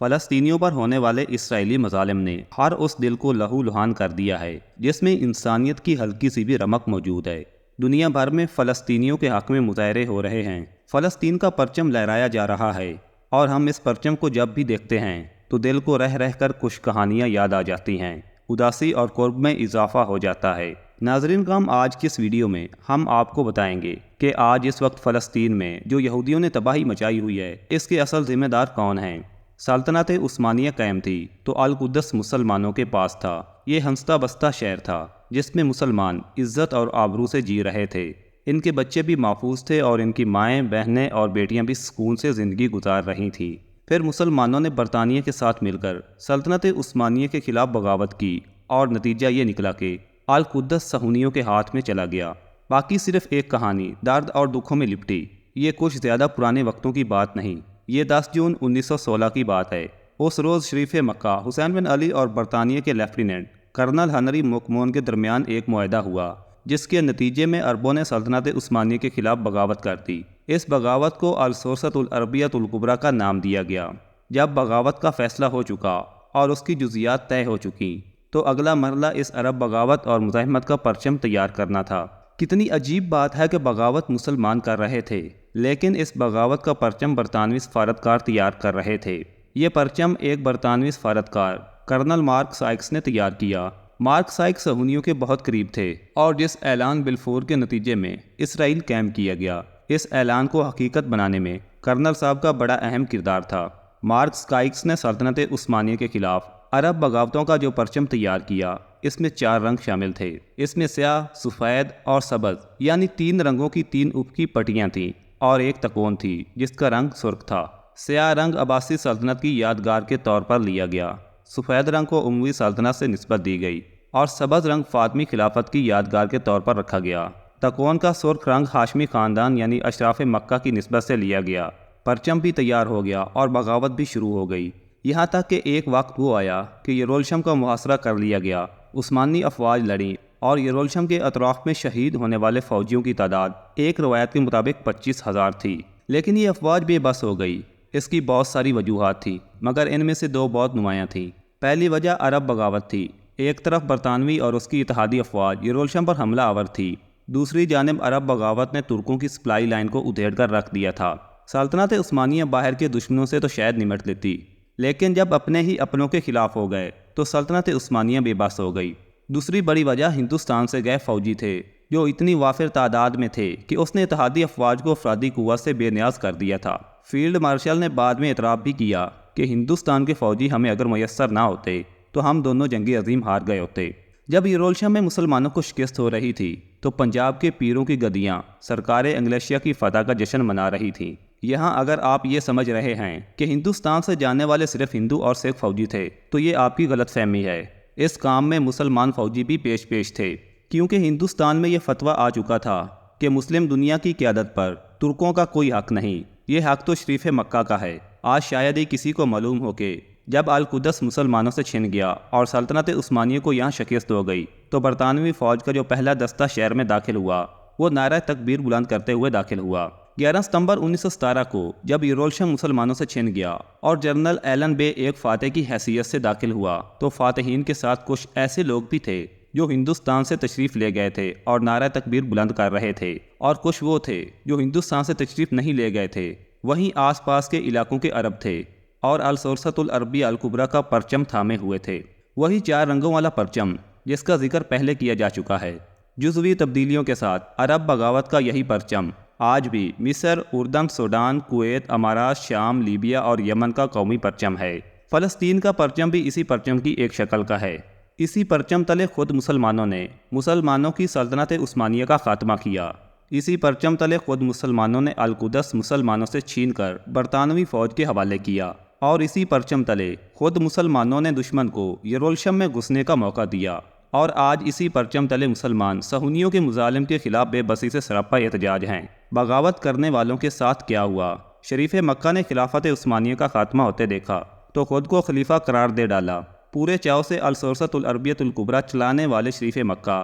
فلسطینیوں پر ہونے والے اسرائیلی مظالم نے ہر اس دل کو لہو لہان کر دیا ہے جس میں انسانیت کی ہلکی سی بھی رمق موجود ہے۔ دنیا بھر میں فلسطینیوں کے حق میں مظاہرے ہو رہے ہیں، فلسطین کا پرچم لہرایا جا رہا ہے، اور ہم اس پرچم کو جب بھی دیکھتے ہیں تو دل کو رہ رہ کر کچھ کہانیاں یاد آ جاتی ہیں، اداسی اور قرب میں اضافہ ہو جاتا ہے۔ ناظرین کرام، آج کی اس ویڈیو میں ہم آپ کو بتائیں گے کہ آج اس وقت فلسطین میں جو یہودیوں نے تباہی مچائی ہوئی ہے، اس کے اصل ذمہ دار کون ہیں۔ سلطنت عثمانیہ قائم تھی تو القدس مسلمانوں کے پاس تھا۔ یہ ہنستا بستا شہر تھا جس میں مسلمان عزت اور آبرو سے جی رہے تھے۔ ان کے بچے بھی محفوظ تھے اور ان کی مائیں، بہنیں اور بیٹیاں بھی سکون سے زندگی گزار رہی تھیں۔ پھر مسلمانوں نے برطانیہ کے ساتھ مل کر سلطنت عثمانیہ کے خلاف بغاوت کی اور نتیجہ یہ نکلا کہ القدس صہیونیوں کے ہاتھ میں چلا گیا۔ باقی صرف ایک کہانی درد اور دکھوں میں لپٹی۔ یہ کچھ زیادہ پرانے وقتوں کی بات نہیں، یہ 10 جون 1916 کی بات ہے۔ اس روز شریف مکہ حسین بن علی اور برطانیہ کے لیفٹیننٹ کرنل ہنری موکمون کے درمیان ایک معاہدہ ہوا، جس کے نتیجے میں عربوں نے سلطنت عثمانیہ کے خلاف بغاوت کر دی۔ اس بغاوت کو السوست العربیۃ الکبریٰ کا نام دیا گیا۔ جب بغاوت کا فیصلہ ہو چکا اور اس کی جزیات طے ہو چکی تو اگلا مرحلہ اس عرب بغاوت اور مزاحمت کا پرچم تیار کرنا تھا۔ کتنی عجیب بات ہے کہ بغاوت مسلمان کر رہے تھے، لیکن اس بغاوت کا پرچم برطانوی سفارتکار تیار کر رہے تھے۔ یہ پرچم ایک برطانوی سفارتکار کرنل مارک سائکس نے تیار کیا۔ مارک سائکس صہیونیوں کے بہت قریب تھے اور جس اعلان بلفور کے نتیجے میں اسرائیل قائم کیا گیا، اس اعلان کو حقیقت بنانے میں کرنل صاحب کا بڑا اہم کردار تھا۔ مارک سائکس نے سلطنت عثمانیہ کے خلاف عرب بغاوتوں کا جو پرچم تیار کیا، اس میں 4 رنگ شامل تھے۔ اس میں سیاہ، سفید اور سبز، یعنی 3 رنگوں کی 3 افقی پٹیاں تھیں اور ایک تکون تھی جس کا رنگ سرخ تھا۔ سیاہ رنگ عباسی سلطنت کی یادگار کے طور پر لیا گیا، سفید رنگ کو اموی سلطنت سے نسبت دی گئی اور سبز رنگ فاطمی خلافت کی یادگار کے طور پر رکھا گیا۔ تکون کا سرخ رنگ ہاشمی خاندان یعنی اشراف مکہ کی نسبت سے لیا گیا۔ پرچم بھی تیار ہو گیا اور بغاوت بھی شروع ہو گئی، یہاں تک کہ ایک وقت وہ آیا کہ یروشلم کا محاصرہ کر لیا گیا۔ عثمانی افواج لڑیں اور یروشلم کے اطراف میں شہید ہونے والے فوجیوں کی تعداد ایک روایت کے مطابق 25,000 تھی، لیکن یہ افواج بے بس ہو گئی۔ اس کی بہت ساری وجوہات تھیں، مگر ان میں سے 2 بہت نمایاں تھیں۔ پہلی وجہ عرب بغاوت تھی۔ ایک طرف برطانوی اور اس کی اتحادی افواج یروشلم پر حملہ آور تھی، دوسری جانب عرب بغاوت نے ترکوں کی سپلائی لائن کو ادھیڑ کر رکھ دیا تھا۔ سلطنت عثمانیہ باہر کے دشمنوں سے تو شاید نمٹ لیتی، لیکن جب اپنے ہی اپنوں کے خلاف ہو گئے تو سلطنت عثمانیہ بے بس ہو گئی۔ دوسری بڑی وجہ ہندوستان سے گئے فوجی تھے، جو اتنی وافر تعداد میں تھے کہ اس نے اتحادی افواج کو افرادی قوت سے بے نیاز کر دیا تھا۔ فیلڈ مارشل نے بعد میں اعتراف بھی کیا کہ ہندوستان کے فوجی ہمیں اگر میسر نہ ہوتے تو ہم دونوں جنگی عظیم ہار گئے ہوتے۔ جب یروشلم میں مسلمانوں کو شکست ہو رہی تھی تو پنجاب کے پیروں کی گدیاں سرکار انگلیشیا کی فتح کا جشن منا رہی تھیں۔ یہاں اگر آپ یہ سمجھ رہے ہیں کہ ہندوستان سے جانے والے صرف ہندو اور سکھ فوجی تھے تو یہ آپ کی غلط فہمی ہے۔ اس کام میں مسلمان فوجی بھی پیش تھے، کیونکہ ہندوستان میں یہ فتویٰ آ چکا تھا کہ مسلم دنیا کی قیادت پر ترکوں کا کوئی حق نہیں، یہ حق تو شریف مکہ کا ہے۔ آج شاید ہی کسی کو معلوم ہو کہ جب القدس مسلمانوں سے چھن گیا اور سلطنت عثمانیہ کو یہاں شکست ہو گئی تو برطانوی فوج کا جو پہلا دستہ شہر میں داخل ہوا وہ نعرہ تکبیر بلند کرتے ہوئے داخل ہوا۔ 11 ستمبر 1917 کو جب یروشلم مسلمانوں سے چھن گیا اور جنرل ایلن بے ایک فاتح کی حیثیت سے داخل ہوا تو فاتحین کے ساتھ کچھ ایسے لوگ بھی تھے جو ہندوستان سے تشریف لے گئے تھے اور نعرہ تکبیر بلند کر رہے تھے، اور کچھ وہ تھے جو ہندوستان سے تشریف نہیں لے گئے تھے، وہیں آس پاس کے علاقوں کے عرب تھے اور السوست العربیہ الکبریٰ کا پرچم تھامے ہوئے تھے، وہی 4 رنگوں والا پرچم جس کا ذکر پہلے کیا جا چکا ہے۔ جزوی تبدیلیوں کے ساتھ عرب بغاوت کا یہی پرچم آج بھی مصر، اردن، سوڈان، کویت، امارات، شام، لیبیا اور یمن کا قومی پرچم ہے۔ فلسطین کا پرچم بھی اسی پرچم کی ایک شکل کا ہے۔ اسی پرچم تلے خود مسلمانوں نے مسلمانوں کی سلطنت عثمانیہ کا خاتمہ کیا۔ اسی پرچم تلے خود مسلمانوں نے القدس مسلمانوں سے چھین کر برطانوی فوج کے حوالے کیا، اور اسی پرچم تلے خود مسلمانوں نے دشمن کو یروشلم میں گھسنے کا موقع دیا، اور آج اسی پرچم تلے مسلمان صہیونیوں کے مظالم کے خلاف بے بسی سے سراپا احتجاج ہیں۔ بغاوت کرنے والوں کے ساتھ کیا ہوا؟ شریف مکہ نے خلافت عثمانیہ کا خاتمہ ہوتے دیکھا تو خود کو خلیفہ قرار دے ڈالا۔ پورے چاؤ سے السوست العربیۃ الکبریٰ چلانے والے شریف مکہ